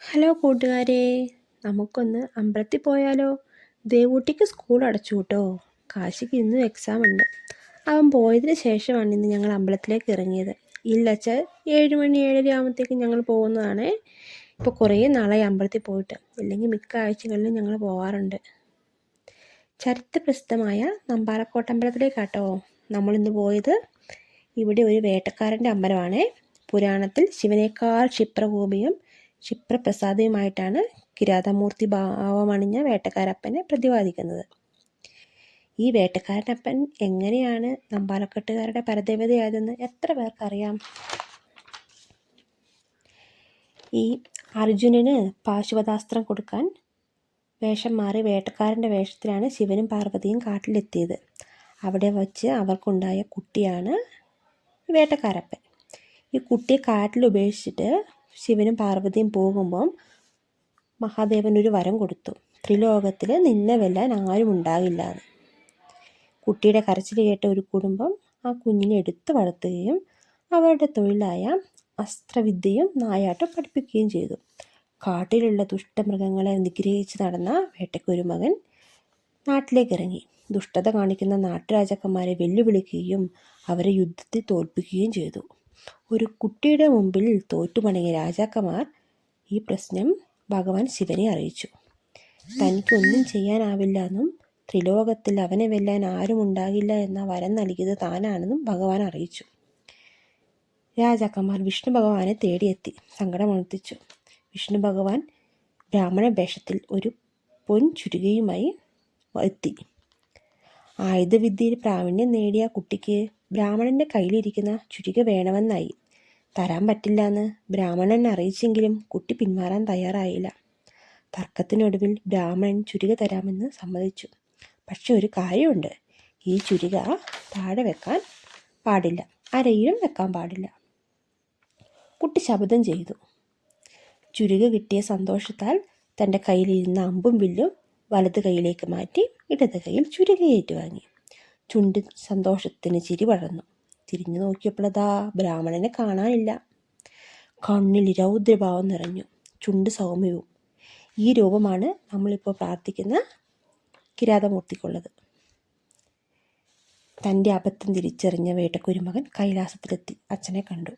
Hello കൂട്ടുകാരെ, നമുക്കൊന്ന് അമ്പലത്തിൽ പോയാലോ? ദേവൂട്ടിക്ക് സ്കൂൾ അടച്ചു കേട്ടോ. കാശിക്ക് ഇന്നും എക്സാം ഉണ്ട്. അവൻ പോയതിന് ശേഷമാണ് ഇന്ന് ഞങ്ങൾ അമ്പലത്തിലേക്ക് ഇറങ്ങിയത്. ഇല്ലച്ചാൽ 7 മണി 7:30 ആകുമ്പോഴത്തേക്കും ഞങ്ങൾ പോകുന്നതാണ്. ഇപ്പോൾ കുറേ നാളായി അമ്പലത്തിൽ പോയിട്ട്, അല്ലെങ്കിൽ മിക്ക ആഴ്ചകളിലും ഞങ്ങൾ പോകാറുണ്ട്. ചരിത്രപ്രസിദ്ധമായ നമ്പാലക്കോട്ട അമ്പലത്തിലേക്കാട്ടോ നമ്മളിന്ന് പോയത്. ഇവിടെ ഒരു വേട്ടക്കാരൻ്റെ അമ്പലമാണ്. പുരാണത്തിൽ ശിവനേക്കാൾ ക്ഷിപ്രകോപിയും ക്ഷിപ്രപ്രസാദിയുമായിട്ടാണ് കിരാതമൂർത്തി ഭാവമണിഞ്ഞ വേട്ടക്കാരപ്പനെ പ്രതിപാദിക്കുന്നത്. ഈ വേട്ടക്കാരനപ്പൻ എങ്ങനെയാണ് നമ്പാലക്കെട്ടുകാരുടെ പരദേവതയായതെന്ന് എത്ര പേർക്കറിയാം? ഈ അർജുനന് പാശുപതാസ്ത്രം കൊടുക്കാൻ വേഷം മാറി വേട്ടക്കാരൻ്റെ വേഷത്തിലാണ് ശിവനും പാർവതിയും കാട്ടിലെത്തിയത്. അവിടെ വച്ച് അവർക്കുണ്ടായ കുട്ടിയാണ് വേട്ടക്കാരപ്പൻ. ഈ കുട്ടിയെ കാട്ടിൽ ഉപേക്ഷിച്ചിട്ട് ശിവനും പാർവതിയും പോകുമ്പം മഹാദേവൻ ഒരു വരം കൊടുത്തു. ത്രിലോകത്തിൽ നിന്നെ വെല്ലാൻ ആരും ഉണ്ടാകില്ല എന്ന്. കുട്ടിയുടെ കരച്ചിൽ കേട്ട ഒരു കുടുംബം ആ കുഞ്ഞിനെ എടുത്തു വളർത്തുകയും അവരുടെ തൊഴിലായ അസ്ത്രവിദ്യയും നായാട്ടും പഠിപ്പിക്കുകയും ചെയ്തു. കാട്ടിലുള്ള ദുഷ്ടമൃഗങ്ങളെ നിഗ്രഹിച്ച് നടന്ന വേട്ടക്കൊരുമകൻ നാട്ടിലേക്ക് ഇറങ്ങി. ദുഷ്ടത കാണിക്കുന്ന നാട്ടുരാജാക്കന്മാരെ വെല്ലുവിളിക്കുകയും അവരെ യുദ്ധത്തിൽ തോൽപ്പിക്കുകയും ചെയ്തു. ഒരു കുട്ടിയുടെ മുമ്പിൽ തോറ്റുമടങ്ങിയ രാജാക്കന്മാർ ഈ പ്രശ്നം ഭഗവാൻ ശിവനെ അറിയിച്ചു. തനിക്കൊന്നും ചെയ്യാനാവില്ല എന്നും ത്രിലോകത്തിൽ അവനെ വെല്ലാൻ ആരും ഉണ്ടാകില്ല എന്ന വരം നൽകിയത് താനാണെന്നും ഭഗവാൻ അറിയിച്ചു. രാജാക്കന്മാർ വിഷ്ണു ഭഗവാനെ തേടിയെത്തി സങ്കടമുണർത്തിച്ചു. വിഷ്ണു ഭഗവാൻ ബ്രാഹ്മണ വേഷത്തിൽ ഒരു പൊൻചുരികയുമായി എത്തി. ആയുധവിദ്യയിൽ പ്രാവീണ്യം നേടിയ കുട്ടിക്ക് ബ്രാഹ്മണൻ്റെ കയ്യിലിരിക്കുന്ന ചുരിക വേണമെന്നായി. തരാൻ പറ്റില്ലെന്ന് ബ്രാഹ്മണൻ അറിയിച്ചെങ്കിലും കുട്ടി പിന്മാറാൻ തയ്യാറായില്ല. തർക്കത്തിനൊടുവിൽ ബ്രാഹ്മണൻ ചുരിക തരാമെന്ന് സമ്മതിച്ചു. പക്ഷെ ഒരു കാര്യമുണ്ട്, ഈ ചുരിക താഴെ വെക്കാൻ പാടില്ല, അരയിലും വെക്കാൻ പാടില്ല. കുട്ടി ശപഥം ചെയ്തു. ചുരിക കിട്ടിയ സന്തോഷത്താൽ തൻ്റെ കയ്യിലിരുന്ന അമ്പും വില്ലും വലത് കൈയിലേക്ക് മാറ്റി ഇടത് കൈയിൽ ചുരിക ഏറ്റുവാങ്ങി. ചുണ്ടിൽ സന്തോഷത്തിന് ചിരി വളർന്നു. തിരിഞ്ഞു നോക്കിയപ്പോഴതാ ബ്രാഹ്മണനെ കാണാനില്ല. കണ്ണിൽ രൗദ്രഭാവം നിറഞ്ഞു, ചുണ്ട് സൗമ്യവും. ഈ രൂപമാണ് നമ്മളിപ്പോൾ പ്രാർത്ഥിക്കുന്ന കിരാതമൂർത്തിക്കുള്ളത്. തൻ്റെ അബദ്ധം തിരിച്ചറിഞ്ഞ വേട്ടക്കുരുമകൻ കൈലാസത്തിലെത്തി അച്ഛനെ കണ്ടു.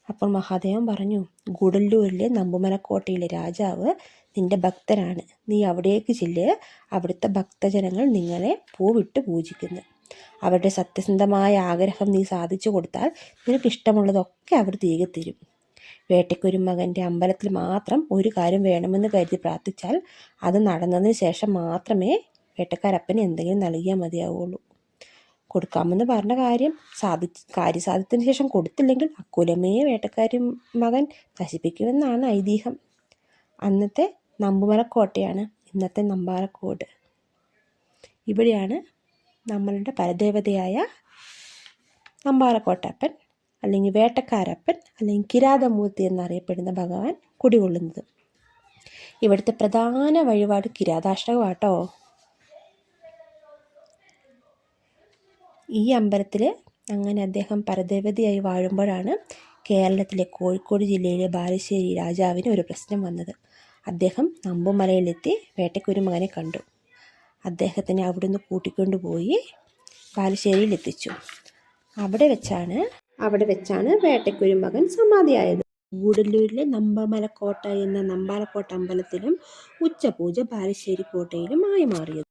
അപ്പോൾ മഹാദേവൻ പറഞ്ഞു, ഗൂഡല്ലൂരിലെ നമ്പുമലക്കോട്ടയിലെ രാജാവ് നിന്റെ ഭക്തനാണ്. നീ അവിടേക്ക് ചെല്ല്. അവിടുത്തെ ഭക്തജനങ്ങൾ നിങ്ങളെ പൂവിട്ട് പൂജിക്കുന്നു. അവരുടെ സത്യസന്ധമായ ആഗ്രഹം നീ സാധിച്ചു കൊടുത്താൽ നിനക്ക് ഇഷ്ടമുള്ളതൊക്കെ അവർ തിരികെ തരും. വേട്ടക്കുരുമകൻ്റെ അമ്പലത്തിൽ മാത്രം ഒരു കാര്യം വേണമെന്ന് കരുതി പ്രാർത്ഥിച്ചാൽ അത് നടന്നതിന് ശേഷം മാത്രമേ വേട്ടക്കാരപ്പന് എന്തെങ്കിലും നൽകിയാൽ മതിയാവുള്ളൂ. കൊടുക്കാമെന്ന് പറഞ്ഞ കാര്യസാധ്യത്തിന് ശേഷം കൊടുത്തില്ലെങ്കിൽ അക്കുലമേ വേട്ടക്കാരി മകൻ നശിപ്പിക്കുമെന്നാണ് ഐതിഹ്യം. അന്നത്തെ നമ്പുമലക്കോട്ടയാണ് ഇന്നത്തെ നമ്പാലക്കോട്. ഇവിടെയാണ് നമ്മളുടെ പരദേവതയായ നമ്പാലക്കോട്ടപ്പൻ അല്ലെങ്കിൽ വേട്ടക്കാരപ്പൻ അല്ലെങ്കിൽ കിരാതമൂർത്തി എന്നറിയപ്പെടുന്ന ഭഗവാൻ കുടികൊള്ളുന്നത്. ഇവിടുത്തെ പ്രധാന വഴിപാട് കിരാതാഷ്ടകമാട്ടോ. ഈ അമ്പലത്തിൽ അങ്ങനെ അദ്ദേഹം പരദേവതയായി വാഴുമ്പോഴാണ് കേരളത്തിലെ കോഴിക്കോട് ജില്ലയിലെ ബാലുശ്ശേരി രാജാവിന് ഒരു പ്രശ്നം വന്നത്. അദ്ദേഹം നമ്പുമലയിലെത്തി വേട്ടക്കുരുമകനെ കണ്ടു. അദ്ദേഹത്തിനെ അവിടുന്ന് കൂട്ടിക്കൊണ്ടുപോയി ബാലുശ്ശേരിയിലെത്തിച്ചു. അവിടെ വെച്ചാണ് വേട്ടക്കുരുമകൻ സമാധിയായത്. ഗൂഡല്ലൂരിലെ നമ്പമലക്കോട്ട എന്ന നമ്പാലക്കോട്ട അമ്പലത്തിലും ഉച്ചപൂജ ബാലുശ്ശേരി കോട്ടയിലും ആയി മാറിയത്.